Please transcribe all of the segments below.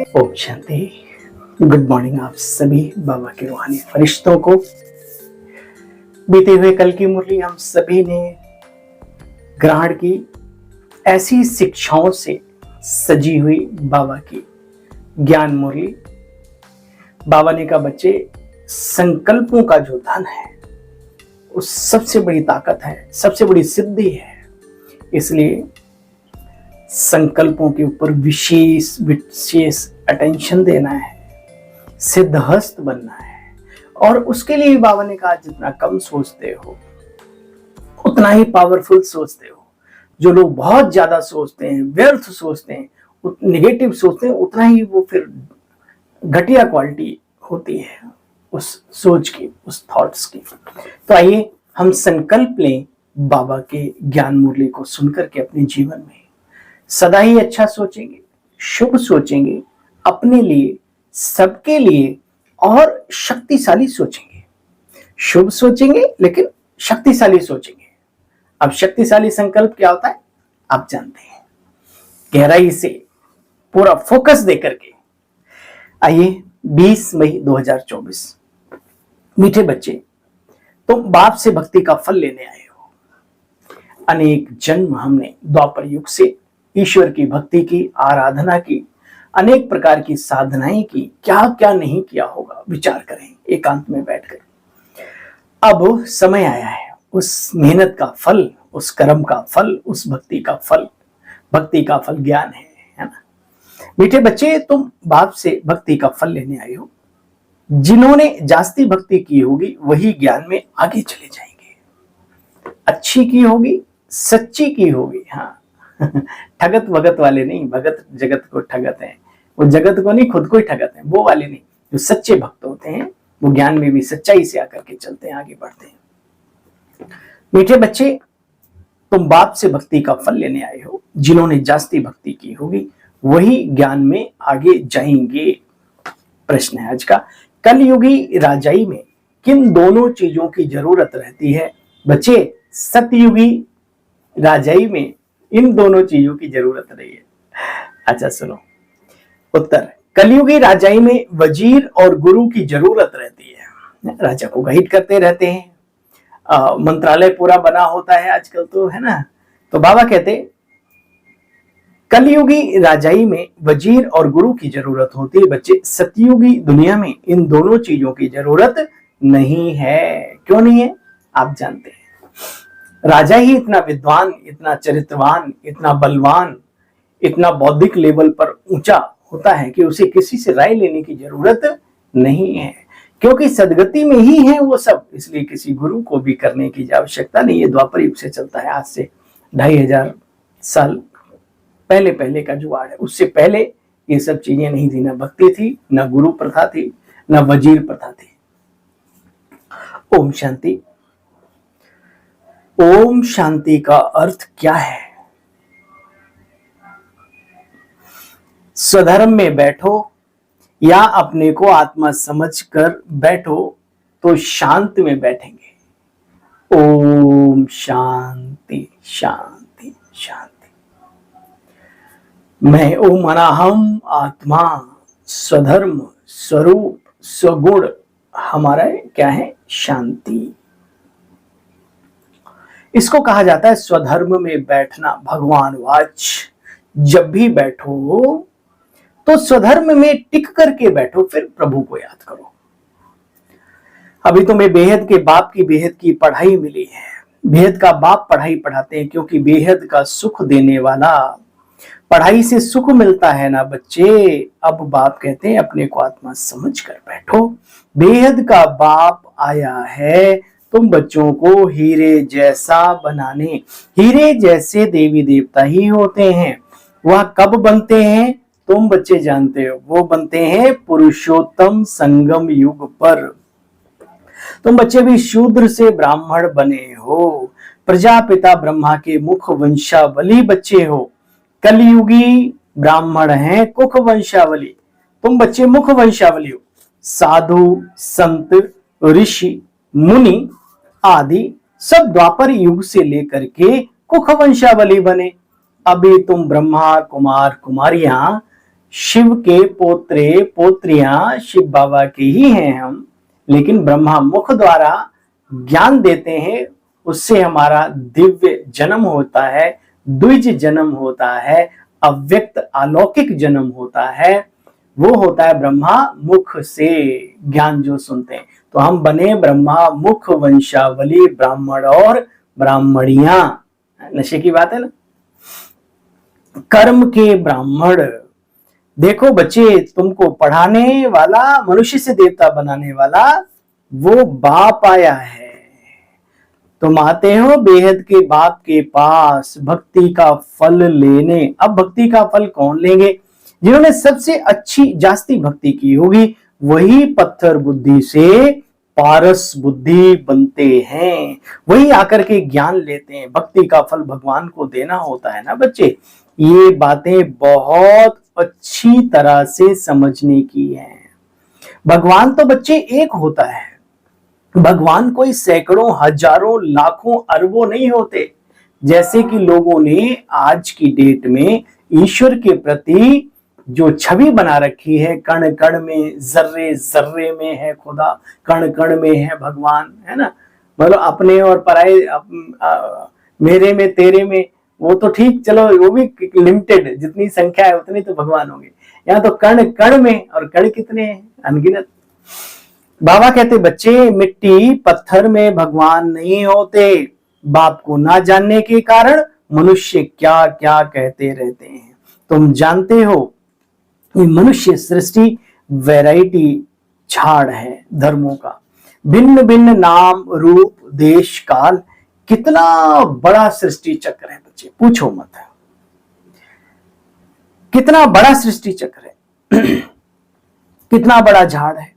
Om Shanti. Good morning आप सभी बाबा के रूहानी फरिश्तों को। बीते हुए कल की मुरली हम सभी ने ग्रहण की। ऐसी शिक्षाओं से सजी हुई बाबा की ज्ञान मुरली। बाबा ने कहा बच्चे, संकल्पों का जो धन है वो सबसे बड़ी ताकत है, सबसे बड़ी सिद्धि है। इसलिए संकल्पों के ऊपर विशेष विशेष अटेंशन देना है, सिद्धहस्त बनना है। और उसके लिए बाबा ने कहा जितना कम सोचते हो उतना ही पावरफुल सोचते हो। जो लोग बहुत ज्यादा सोचते हैं, व्यर्थ सोचते हैं, निगेटिव सोचते हैं, उतना ही वो फिर घटिया क्वालिटी होती है उस सोच की, उस थॉट्स की। तो आइए हम संकल्प लें बाबा के ज्ञान मुरली को सुनकर के अपने जीवन में सदा ही अच्छा सोचेंगे, शुभ सोचेंगे, अपने लिए, सबके लिए और शक्तिशाली सोचेंगे। शुभ सोचेंगे लेकिन शक्तिशाली सोचेंगे। अब शक्तिशाली संकल्प क्या होता है आप जानते हैं। गहराई से पूरा फोकस देकर के आइए 20 मई 2024। मीठे बच्चे, तुम बाप से भक्ति का फल लेने आए हो। अनेक जन्म हमने द्वापर युग से ईश्वर की भक्ति की, आराधना की, अनेक प्रकार की साधनाएं की, क्या क्या नहीं किया होगा विचार करें एकांत में बैठकर। अब समय आया है उस मेहनत का फल, उस कर्म का फल, उस भक्ति का फल। भक्ति का फल ज्ञान है ना। मीठे बच्चे, तुम बाप से भक्ति का फल लेने आए हो। जिन्होंने जास्ती भक्ति की होगी वही ज्ञान में आगे चले जाएंगे। अच्छी की होगी, सच्ची की होगी। हाँ ठगत वगत वाले नहीं, भगत जगत को ठगत हैं। वो जगत को नहीं, खुद को ही ठगत हैं, वो वाले नहीं। जो सच्चे भक्त होते हैं वो ज्ञान में भी सच्चाई से आकर के चलते हैं, आगे बढ़ते हैं। मीठे बच्चे, तुम बाप से भक्ति का फल लेने आए हो। जिन्होंने जास्ती भक्ति की होगी वही ज्ञान में आगे जाएंगे। प्रश्न है आज का, कलयुगी राजाई में किन दोनों चीजों की जरूरत रहती है? बच्चे, सतयुगी राजाई में इन दोनों चीजों की जरूरत नहीं है। अच्छा सुनो उत्तर, कलयुगी राजाई में वजीर और गुरु की जरूरत रहती है। राजा को गाइड करते रहते हैं। मंत्रालय पूरा बना होता है आजकल तो, है ना। तो बाबा कहते कलयुगी राजाई में वजीर और गुरु की जरूरत होती है। बच्चे, सतयुगी दुनिया में इन दोनों चीजों की जरूरत नहीं है। क्यों नहीं है आप जानते हैं। राजा ही इतना विद्वान, इतना चरित्रवान, इतना बलवान, इतना बौद्धिक लेवल पर ऊंचा होता है कि उसे किसी से राय लेने की जरूरत नहीं है, क्योंकि सदगति में ही है वो सब। इसलिए किसी गुरु को भी करने की आवश्यकता नहीं है। द्वापर युग से चलता है, आज से 2500 साल पहले पहले का जुगाड़ है। उससे पहले ये सब चीजें नहीं थी, ना भक्ति थी, ना गुरु प्रथा थी, ना वजीर प्रथा थी। ओम शांति। ओम शांति का अर्थ क्या है? स्वधर्म में बैठो या अपने को आत्मा समझकर बैठो तो शांत में बैठेंगे। ओम शांति शांति शांति। मैं ओम अनाहम आत्मा, स्वधर्म, स्वरूप, स्वगुण हमारा क्या है? शांति। इसको कहा जाता है स्वधर्म में बैठना। भगवान वाच, जब भी बैठो तो स्वधर्म में टिक करके बैठो, फिर प्रभु को याद करो। अभी तुम्हें बेहद के बाप की बेहद की पढ़ाई मिली है। बेहद का बाप पढ़ाई पढ़ाते हैं, क्योंकि बेहद का सुख देने वाला। पढ़ाई से सुख मिलता है ना बच्चे। अब बाप कहते हैं अपने को आत्मा समझ कर बैठो। बेहद का बाप आया है तुम बच्चों को हीरे जैसा बनाने। हीरे जैसे देवी देवता ही होते हैं। वह कब बनते हैं तुम बच्चे जानते हो। वो बनते हैं पुरुषोत्तम संगम युग पर। तुम बच्चे भी शूद्र से ब्राह्मण बने हो। प्रजापिता ब्रह्मा के मुख वंशावली बच्चे हो। कलयुगी ब्राह्मण हैं कुख वंशावली। तुम बच्चे मुख वंशावली हो। साधु, संत, ऋषि, मुनि आदि सब द्वापर युग से लेकर के कुख वंशावली बने। अभी तुम ब्रह्मा कुमार कुमारियां शिव के पोत्रे पोत्रियां शिव बाबा के ही हैं हम, लेकिन ब्रह्मा मुख द्वारा ज्ञान देते हैं, उससे हमारा दिव्य जन्म होता है, द्विज जन्म होता है, अव्यक्त अलौकिक जन्म होता है। वो होता है ब्रह्मा मुख से ज्ञान जो सुनते हैं। तो हम बने ब्रह्मा मुख वंशावली ब्राह्मण और ब्राह्मणियां। नशे की बात है ना। कर्म के ब्राह्मण। देखो बच्चे, तुमको पढ़ाने वाला, मनुष्य से देवता बनाने वाला वो बाप आया है। तुम आते हो बेहद के बाप के पास भक्ति का फल लेने। अब भक्ति का फल कौन लेंगे? जिन्होंने सबसे अच्छी जास्ती भक्ति की होगी, वही पत्थर बुद्धि से पारस बुद्धि बनते हैं, वही आकर के ज्ञान लेते हैं। भक्ति का फल भगवान को देना होता है ना बच्चे। ये बातें बहुत अच्छी तरह से समझने की हैं। भगवान तो बच्चे एक होता है। भगवान कोई सैकड़ों हजारों लाखों अरबों नहीं होते, जैसे कि लोगों ने आज की डेट में ईश्वर के प्रति जो छवि बना रखी है, कण कण में, जर्रे जर्रे में है खुदा, कण कण में है भगवान, है ना। मतलब अपने और पराए, मेरे में तेरे में, वो तो ठीक, चलो वो भी लिमिटेड, जितनी संख्या है उतनी तो भगवान होंगे। यहाँ तो कण कण में, और कण कितने हैं? अनगिनत। बाबा कहते बच्चे, मिट्टी पत्थर में भगवान नहीं होते। बाप को ना जानने के कारण मनुष्य क्या क्या कहते रहते हैं। तुम जानते हो ये मनुष्य सृष्टि वैरायटी झाड़ है धर्मों का, भिन्न भिन्न नाम रूप देश काल। कितना बड़ा सृष्टि चक्र है बच्चे, पूछो मत। कितना बड़ा सृष्टि चक्र है कितना बड़ा झाड़ है।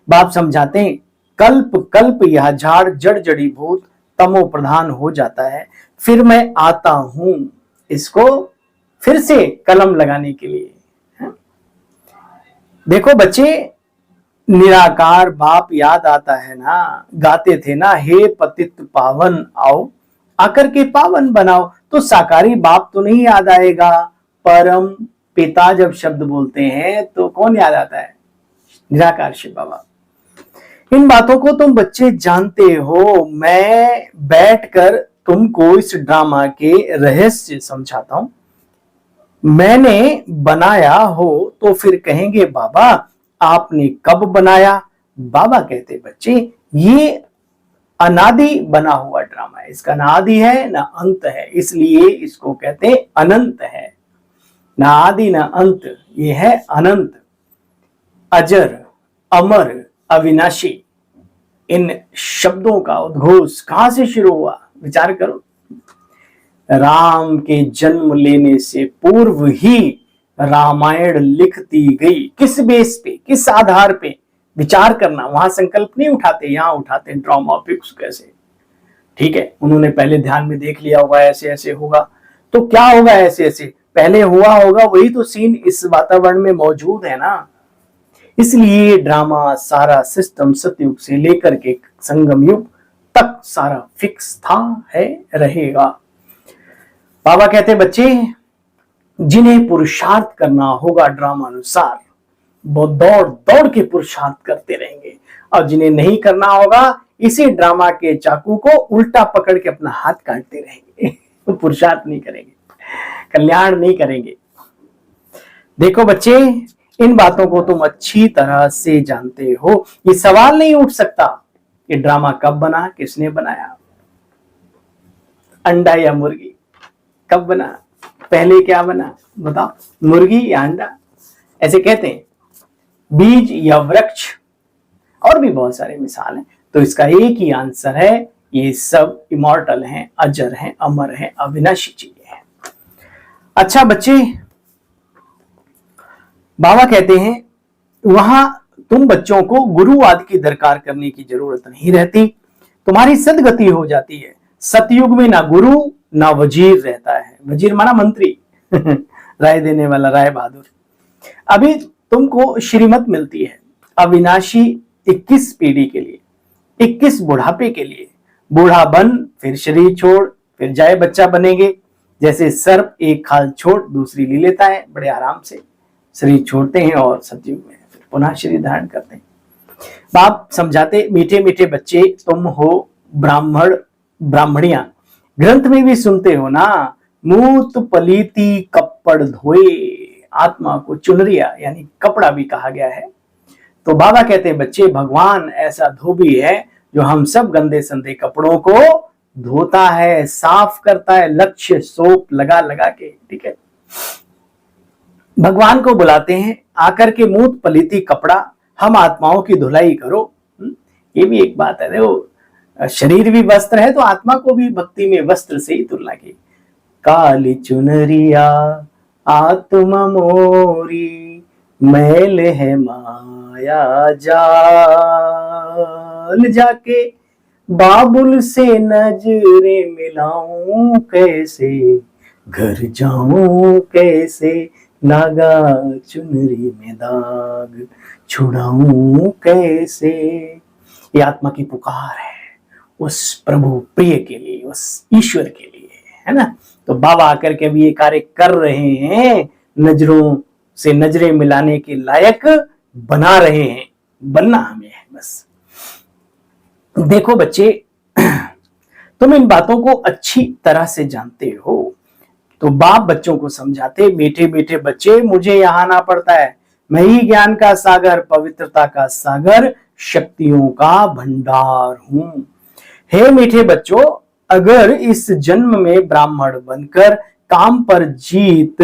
बाप समझाते हैं, कल्प कल्प यह झाड़ जड़ जड़ी भूत तमो प्रधान हो जाता है, फिर मैं आता हूं इसको फिर से कलम लगाने के लिए। देखो बच्चे, निराकार बाप याद आता है ना। गाते थे ना, हे पतित पावन आओ आकर के पावन बनाओ। तो साकारी बाप तो नहीं याद आएगा। परम पिता जब शब्द बोलते हैं तो कौन याद आता है? निराकार शिव बाबा। इन बातों को तुम बच्चे जानते हो। मैं बैठकर तुमको इस ड्रामा के रहस्य समझाता हूं। मैंने बनाया हो तो फिर कहेंगे बाबा आपने कब बनाया? बाबा कहते बच्चे, ये अनादि बना हुआ ड्रामा है, इसका ना आदि है ना अंत है, इसलिए इसको कहते अनंत है। ना आदि ना अंत, ये है अनंत, अजर, अमर, अविनाशी। इन शब्दों का उद्घोष कहां से शुरू हुआ? विचार करो। राम के जन्म लेने से पूर्व ही रामायण लिख दी गई। किस बेस पे, किस आधार पे? विचार करना। वहां संकल्प नहीं उठाते, यहां उठाते ड्रामा फिक्स कैसे। ठीक है, उन्होंने पहले ध्यान में देख लिया होगा ऐसे ऐसे होगा, तो क्या होगा ऐसे ऐसे, पहले हुआ होगा, वही तो सीन इस वातावरण में मौजूद है ना। इसलिए ड्रामा सारा सिस्टम सतयुग से लेकर के संगम युग तक सारा फिक्स था, है, रहेगा। बाबा कहते बच्चे, जिन्हें पुरुषार्थ करना होगा ड्रामा अनुसार, वो दौड़ दौड़ के पुरुषार्थ करते रहेंगे, और जिन्हें नहीं करना होगा इसी ड्रामा के चाकू को उल्टा पकड़ के अपना हाथ काटते रहेंगे। तो पुरुषार्थ नहीं करेंगे, कल्याण नहीं करेंगे। देखो बच्चे, इन बातों को तुम अच्छी तरह से जानते हो। ये सवाल नहीं उठ सकता कि ड्रामा कब बना, किसने बनाया, अंडा या मुर्गी, कब बना, पहले क्या बना, बताओ, मुर्गी या अंडा? ऐसे कहते हैं। बीज या वृक्ष, और भी बहुत सारे मिसाल हैं। तो इसका एक ही आंसर है, ये सब इमॉर्टल हैं, अजर हैं, अमर हैं, अविनाशी चीजें हैं। अच्छा बच्चे, बाबा कहते हैं वहां तुम बच्चों को गुरु आदि की दरकार करने की जरूरत नहीं रहती, तुम्हारी सदगति हो जाती है। सतयुग में ना गुरु ना वजीर रहता है। वजीर माना मंत्री राय देने वाला, राय बहादुर। अभी तुमको श्रीमत मिलती है अविनाशी 21 पीढ़ी के लिए, 21 बुढ़ापे के लिए। बूढ़ा बन फिर शरीर छोड़, फिर जाए बच्चा बनेंगे। जैसे सर्प एक खाल छोड़ दूसरी ले लेता है बड़े आराम से, शरीर छोड़ते हैं और सतयुग में फिर पुनः शरीर धारण करते हैं। बाप समझाते, मीठे मीठे बच्चे तुम हो ब्राह्मण ब्राह्मणियां, ग्रंथ में भी सुनते हो ना, मूत पलीती कपड़ धोए, आत्मा को चुनरिया यानी कपड़ा भी कहा गया है। तो बाबा कहते हैं बच्चे, भगवान ऐसा धोबी है जो हम सब गंदे संदे कपड़ों को धोता है, साफ करता है, लक्ष्य सोप लगा लगा के। ठीक है, भगवान को बुलाते हैं, आकर के मूत पलीती कपड़ा हम आत्माओं की धुलाई करो। ये भी एक बात है, देखो शरीर भी वस्त्र है तो आत्मा को भी भक्ति में वस्त्र से ही तुलना की। काली चुनरिया आत्मा मोरी, मैल है माया जाल, जाके बाबुल से नजरे मिलाऊं कैसे, घर जाऊं कैसे, नागा चुनरी में दाग छुड़ाऊं कैसे। ये आत्मा की पुकार है उस प्रभु प्रिय के लिए, उस ईश्वर के लिए, है ना। तो बाबा आकर के भी ये कार्य कर रहे हैं, नजरों से नजरें मिलाने के लायक बना रहे हैं, बनना हमें है बस। देखो बच्चे, तुम इन बातों को अच्छी तरह से जानते हो। तो बाप बच्चों को समझाते, मीठे मीठे बच्चे मुझे यहाँ आना पड़ता है, मैं ही ज्ञान का सागर, पवित्रता का सागर, शक्तियों का भंडार हूं। हे मीठे बच्चों, अगर इस जन्म में ब्राह्मण बनकर काम पर जीत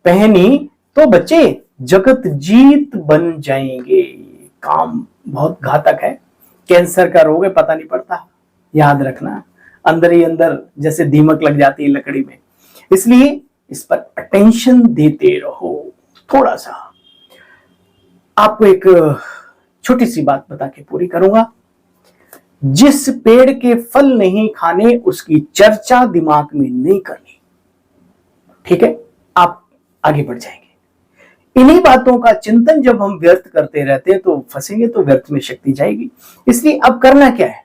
पहनी तो बच्चे जगत जीत बन जाएंगे। काम बहुत घातक है, कैंसर का रोग है, पता नहीं पड़ता, याद रखना, अंदर ही अंदर जैसे दीमक लग जाती है लकड़ी में। इसलिए इस पर अटेंशन देते रहो। थोड़ा सा आपको एक छोटी सी बात बता के पूरी करूंगा। जिस पेड़ के फल नहीं खाने उसकी चर्चा दिमाग में नहीं करनी। ठीक है, आप आगे बढ़ जाएंगे। इन्हीं बातों का चिंतन जब हम व्यर्थ करते रहते हैं तो फंसेंगे, तो व्यर्थ में शक्ति जाएगी। इसलिए अब करना क्या है,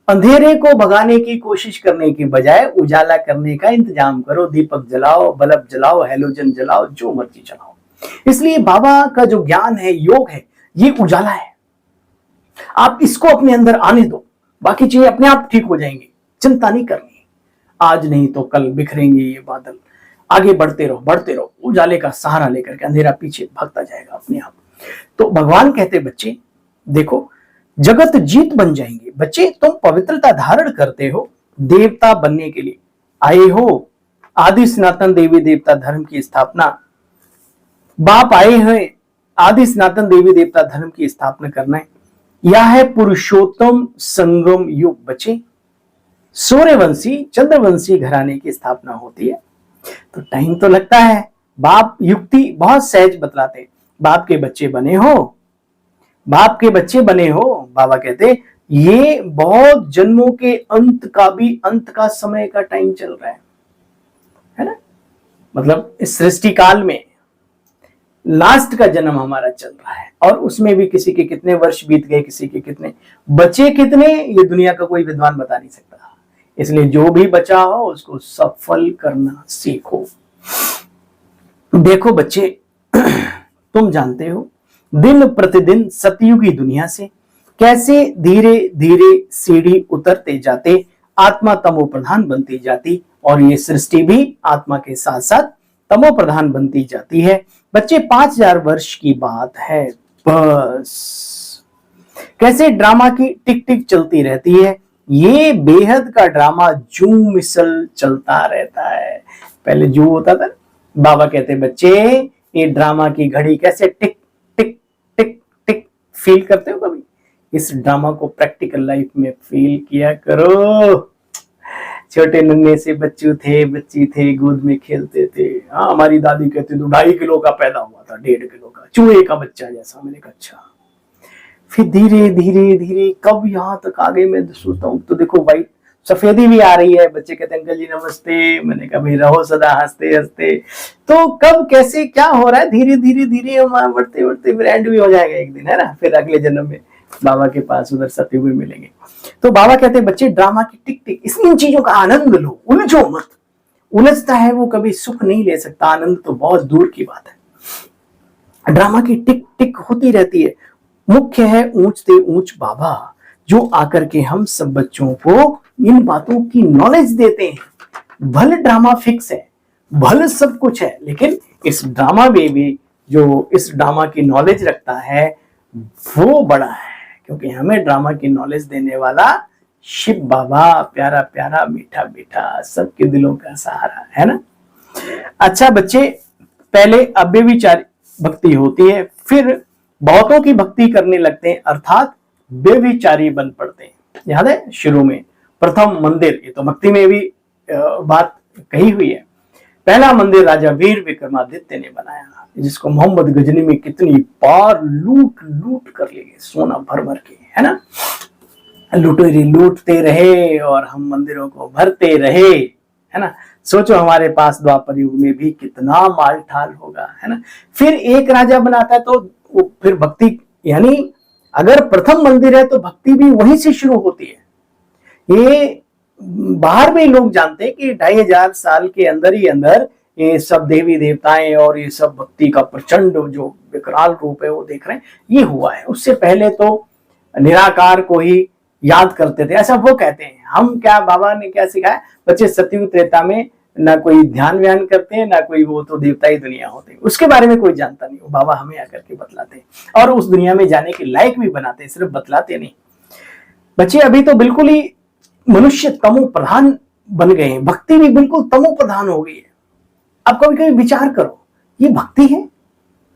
अंधेरे को भगाने की कोशिश करने की बजाय उजाला करने का इंतजाम करो। दीपक जलाओ, बल्ब जलाओ, हैलोजन जलाओ, जो मर्जी जलाओ। इसलिए बाबा का जो ज्ञान है, योग है, ये उजाला है। आप इसको अपने अंदर आने दो, बाकी चीजें अपने आप ठीक हो जाएंगी, चिंता नहीं करनी। आज नहीं तो कल बिखरेंगे ये बादल। आगे बढ़ते रहो, उजाले का सहारा लेकर के, अंधेरा पीछे भागता जाएगा अपने आप। तो भगवान कहते बच्चे देखो, जगत जीत बन जाएंगे। बच्चे तुम पवित्रता धारण करते हो, देवता बनने के लिए आए हो। आदि सनातन देवी देवता धर्म की स्थापना, बाप आए हैं आदि सनातन देवी देवता धर्म की स्थापना करना है। यह है पुरुषोत्तम संगम युग। बच्चे सूर्यवंशी चंद्रवंशी घराने की स्थापना होती है, तो टाइम तो लगता है। बाप युक्ति बहुत सहज बतलाते, बाप के बच्चे बने हो, बाप के बच्चे बने हो। बाबा कहते ये बहुत जन्मों के अंत का भी, अंत का समय का टाइम चल रहा है ना। मतलब इस सृष्टि काल में लास्ट का जन्म हमारा चल रहा है, और उसमें भी किसी के कितने वर्ष बीत गए, किसी के कितने बचे, कितने ये दुनिया का कोई विद्वान बता नहीं सकता। इसलिए जो भी बचा हो उसको सफल करना सीखो। देखो बच्चे, तुम जानते हो दिन प्रतिदिन सतयुगी दुनिया से कैसे धीरे धीरे सीढ़ी उतरते जाते आत्मा तमो प्रधान बनती जाती, और ये सृष्टि भी आत्मा के साथ साथ तमो प्रधान बनती जाती है। बच्चे 5000 वर्ष की बात है बस। कैसे ड्रामा की टिक टिक चलती रहती है, ये बेहद का ड्रामा जू मिसल चलता रहता है। पहले जू होता था, बाबा कहते बच्चे ये ड्रामा की घड़ी कैसे टिक टिक टिक टिक फील करते हो कभी? इस ड्रामा को प्रैक्टिकल लाइफ में फील किया करो। छोटे नन्हे से बच्चे थे, बच्ची थे, गोद में खेलते थे। हाँ, हमारी दादी कहती तो 2.5 किलो का पैदा हुआ था, 1.5 किलो का, चूहे का बच्चा जैसा। मैंने कहा अच्छा। फिर धीरे धीरे धीरे कब यहाँ तक आ गई, मैं सोचता हूँ तो देखो भाई सफेदी भी आ रही है। बच्चे कहते अंकल जी नमस्ते। मैंने कहा भाई रहो सदा हंसते हंसते। तो कब कैसे क्या हो रहा है, धीरे धीरे धीरे हम बढ़ते बढ़ते फिर एंड भी हो जाएगा एक दिन, है ना। फिर अगले जन्म में बाबा के पास उधर सतयुग में मिलेंगे। तो बाबा कहते हैं बच्चे ड्रामा की टिक टिक, इन चीजों का आनंद लो, उलझो मत। उलझता है वो कभी सुख नहीं ले सकता, आनंद तो बहुत दूर की बात है। ड्रामा की टिक टिक होती रहती है। मुख्य है ऊंचते ऊंच बाबा, जो आकर के हम सब बच्चों को इन बातों की नॉलेज देते हैं। भले ड्रामा फिक्स है, भले सब कुछ है, लेकिन इस ड्रामा में भी जो इस ड्रामा की नॉलेज रखता है वो बड़ा है, क्योंकि हमें ड्रामा की नॉलेज देने वाला शिव बाबा, प्यारा प्यारा मीठा मीठा, सबके दिलों का सहारा है ना। अच्छा बच्चे, पहले अव्यभिचारी भक्ति होती है, फिर बहुतों की भक्ति करने लगते हैं, अर्थात व्यभिचारी बन पड़ते हैं। याद है शुरू में प्रथम मंदिर, ये तो भक्ति में भी बात कही हुई है। पहला मंदिर राजा वीर विक्रमादित्य ने बनाया, जिसको मोहम्मद गजनी में कितनी बार लूट लूट कर ले गए, सोना भर भर के, है ना। लुटेरे लूटते रहे और हम मंदिरों को भरते रहे, है ना। सोचो हमारे पास द्वापर युग में भी कितना माल ठाल होगा, है ना। फिर एक राजा बनाता है तो फिर भक्ति, यानी अगर प्रथम मंदिर है तो भक्ति भी वहीं से शुरू होती है। ये बाहर में लोग जानते हैं कि 2500 साल के अंदर ही अंदर ये सब देवी देवताएं और ये सब भक्ति का प्रचंड जो विकराल रूप है वो देख रहे हैं, ये हुआ है। उससे पहले तो निराकार को ही याद करते थे, ऐसा वो कहते हैं। हम क्या, बाबा ने क्या सिखाया, बच्चे सतयुग त्रेता में ना कोई ध्यान व्यान करते हैं, ना कोई, वो तो देवता ही दुनिया होते हैं, उसके बारे में कोई जानता नहीं। वो बाबा हमें आकर के बतलाते हैं और उस दुनिया में जाने के लायक भी बनाते हैं, सिर्फ बतलाते नहीं। बच्चे अभी तो बिल्कुल ही मनुष्य तमो प्रधान बन गए हैं, भक्ति भी बिल्कुल तमो प्रधान हो गई है। अब कभी कभी विचार करो, ये भक्ति है?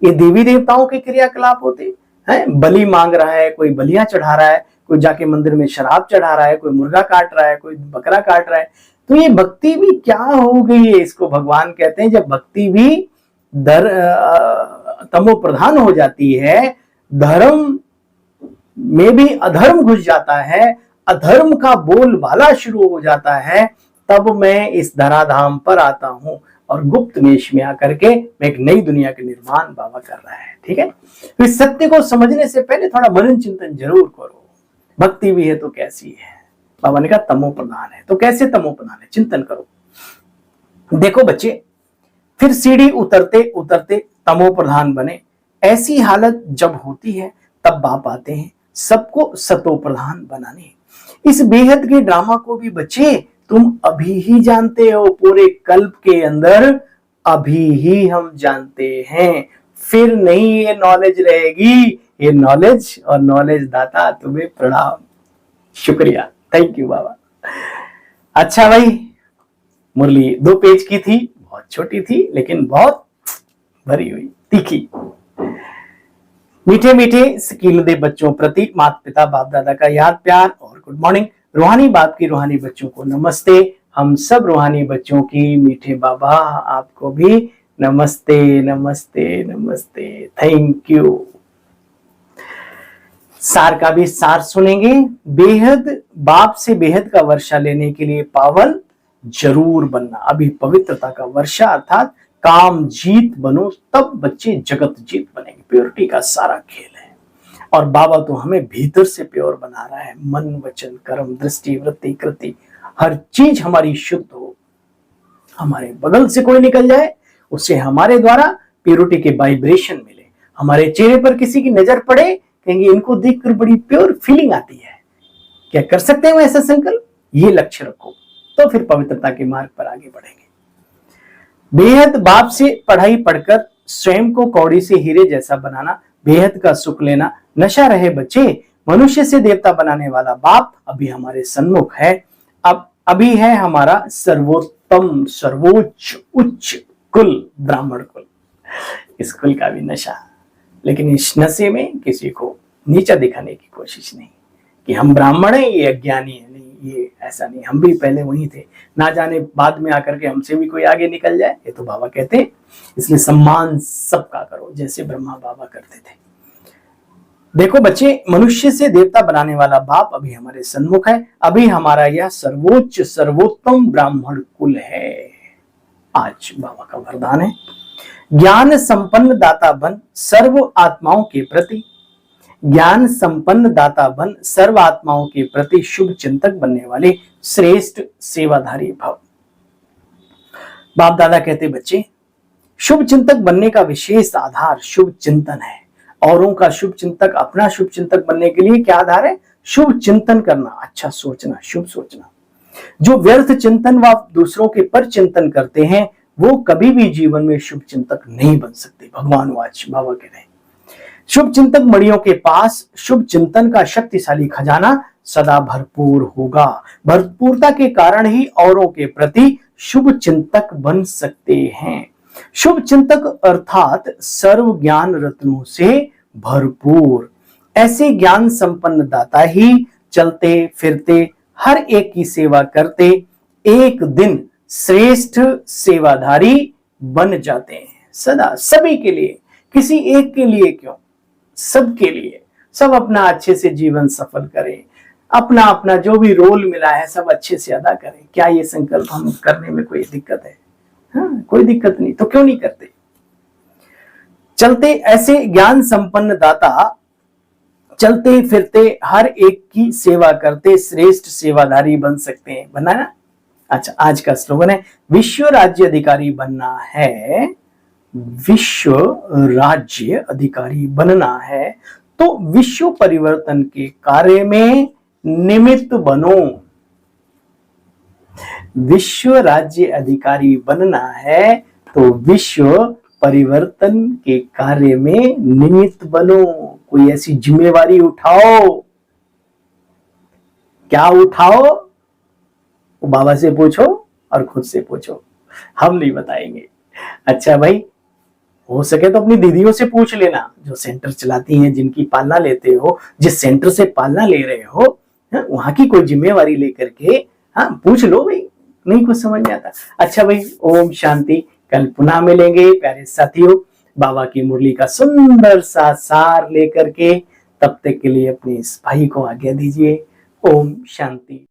ये देवी देवताओं के क्रियाकलाप होते हैं। बलि मांग रहा है, कोई बलियां चढ़ा रहा है, कोई जाके मंदिर में शराब चढ़ा रहा है, कोई मुर्गा काट रहा है, कोई बकरा काट रहा है। तो ये भक्ति भी क्या हो गई है? इसको भगवान कहते हैं, जब भक्ति भी तमो प्रधान हो जाती है, धर्म में भी अधर्म घुस जाता है, अधर्म का बोलबाला शुरू हो जाता है, तब मैं इस धराधाम पर आता हूं और गुप्त वेश में आकर के मैं एक नई दुनिया के निर्माण बाबा कर रहा है। ठीक है, तो इस सत्य को समझने से पहले थोड़ा मनन चिंतन जरूर करो। भक्ति भी है तो कैसी है? बाबा ने कहा तमो प्रधान है, तो कैसे तमो प्रधान है, चिंतन करो। देखो बच्चे, फिर सीढ़ी उतरते उतरते तमो प्रधान बने। ऐसी हालत जब होती है तब बाप आते हैं सबको सतो प्रधान बनाने। इस बेहद के ड्रामा को भी बच्चे तुम अभी ही जानते हो, पूरे कल्प के अंदर अभी ही हम जानते हैं, फिर नहीं ये नॉलेज रहेगी। ये नॉलेज और नॉलेज दाता तुम्हें प्रणाम, शुक्रिया, थैंक यू बाबा। अच्छा भाई, मुरली 2 पेज की थी, बहुत छोटी थी लेकिन बहुत भरी हुई, तीखी। मीठे मीठे कीमती बच्चों प्रति माता पिता बाप दादा का याद प्यार और गुड मॉर्निंग। रूहानी बाप की रूहानी बच्चों को नमस्ते। हम सब रूहानी बच्चों की मीठे बाबा आपको भी नमस्ते नमस्ते नमस्ते, थैंक यू। सार का भी सार सुनेंगे। बेहद बाप से बेहद का वर्षा लेने के लिए पावन जरूर बनना। अभी पवित्रता का वर्षा अर्थात काम जीत बनो, तब बच्चे जगत जीत बनेंगे। प्योरिटी का सारा खेल है और बाबा तो हमें भीतर से प्योर बना रहा है। मन वचन कर्म दृष्टि वृत्ति कृति हर चीज हमारी शुद्ध हो। हमारे बगल से कोई निकल जाए, उससे हमारे द्वारा प्योरिटी के वाइब्रेशन मिले। हमारे चेहरे पर किसी की नजर पड़े, कहेंगे इनको देखकर बड़ी प्योर फीलिंग आती है। क्या कर सकते हैं ऐसा संकल्प? ये लक्ष्य रखो, तो फिर पवित्रता के मार्ग पर आगे बढ़ेंगे। बेहद बाप से पढ़ाई पढ़कर स्वयं को कौड़ी से हीरे जैसा बनाना, बेहद का सुख लेना, नशा रहे बच्चे। मनुष्य से देवता बनाने वाला बाप अभी हमारे सन्मुख है। अब अभी है हमारा सर्वोत्तम सर्वोच्च उच्च कुल, ब्राह्मण कुल। इस कुल का भी नशा, लेकिन इस नशे में किसी को नीचा दिखाने की कोशिश नहीं कि हम ब्राह्मण हैं, ये अज्ञानी है। नहीं, ये ऐसा नहीं, हम भी पहले वहीं थे, ना जाने बाद में आकर के हमसे भी कोई आगे निकल जाए। ये तो बाबा कहते हैं, इसलिए सम्मान सबका करो जैसे ब्रह्मा बाबा करते थे। देखो बच्चे, मनुष्य से देवता बनाने वाला बाप अभी हमारे सन्मुख है। अभी हमारा यह सर्वोच्च सर्वोत्तम ब्राह्मण कुल है। आज बाबा का वरदान है, ज्ञान संपन्न दाता बन सर्व आत्माओं के प्रति, ज्ञान संपन्न दाता बन सर्व आत्माओं के प्रति शुभ चिंतक बनने वाले श्रेष्ठ सेवाधारी भव। बाप दादा कहते बच्चे, शुभ चिंतक बनने का विशेष आधार शुभ चिंतन है। औरों का शुभ चिंतक, अपना शुभ चिंतक बनने के लिए क्या आधार है? शुभ चिंतन करना, अच्छा सोचना, शुभ सोचना। जो व्यर्थ चिंतन व दूसरों के पर चिंतन करते हैं वो कभी भी जीवन में शुभ चिंतक नहीं बन सकते। भगवान वाच बाबा कह रहे हैं, शुभ चिंतक मणियों के पास शुभ चिंतन का शक्तिशाली खजाना सदा भरपूर होगा। भरपूरता के कारण ही औरों के प्रति शुभ चिंतक बन सकते हैं। शुभ चिंतक अर्थात सर्व ज्ञान रत्नों से भरपूर, ऐसे ज्ञान संपन्न दाता ही चलते फिरते हर एक की सेवा करते एक दिन श्रेष्ठ सेवाधारी बन जाते हैं। सदा सभी के लिए, किसी एक के लिए क्यों, सबके लिए। सब अपना अच्छे से जीवन सफल करें, अपना अपना जो भी रोल मिला है सब अच्छे से अदा करें। क्या ये संकल्प हम करने में कोई दिक्कत है? हाँ, कोई दिक्कत नहीं, तो क्यों नहीं करते? चलते ऐसे ज्ञान संपन्न दाता चलते फिरते हर एक की सेवा करते श्रेष्ठ सेवाधारी बन सकते हैं। बनना है ना? अच्छा, आज का स्लोगन है विश्व राज्य अधिकारी बनना है। विश्व राज्य अधिकारी बनना है तो विश्व परिवर्तन के कार्य में निमित्त बनो। विश्व राज्य अधिकारी बनना है तो विश्व परिवर्तन के कार्य में निमित्त बनो। कोई ऐसी जिम्मेवारी उठाओ। क्या उठाओ? वो बाबा से पूछो और खुद से पूछो, हम नहीं बताएंगे। अच्छा भाई, हो सके तो अपनी दीदियों से पूछ लेना जो सेंटर चलाती हैं, जिनकी पालना लेते हो, जिस सेंटर से पालना ले रहे हो, वहां की कोई जिम्मेवारी लेकर के पूछ लो भाई, नहीं कुछ समझ नहीं आता। अच्छा भाई, ओम शांति। कल पुनः मिलेंगे प्यारे साथियों बाबा की मुरली का सुंदर सा सार लेकर के। तब तक के लिए अपने इस भाई को आज्ञा दीजिए। ओम शांति।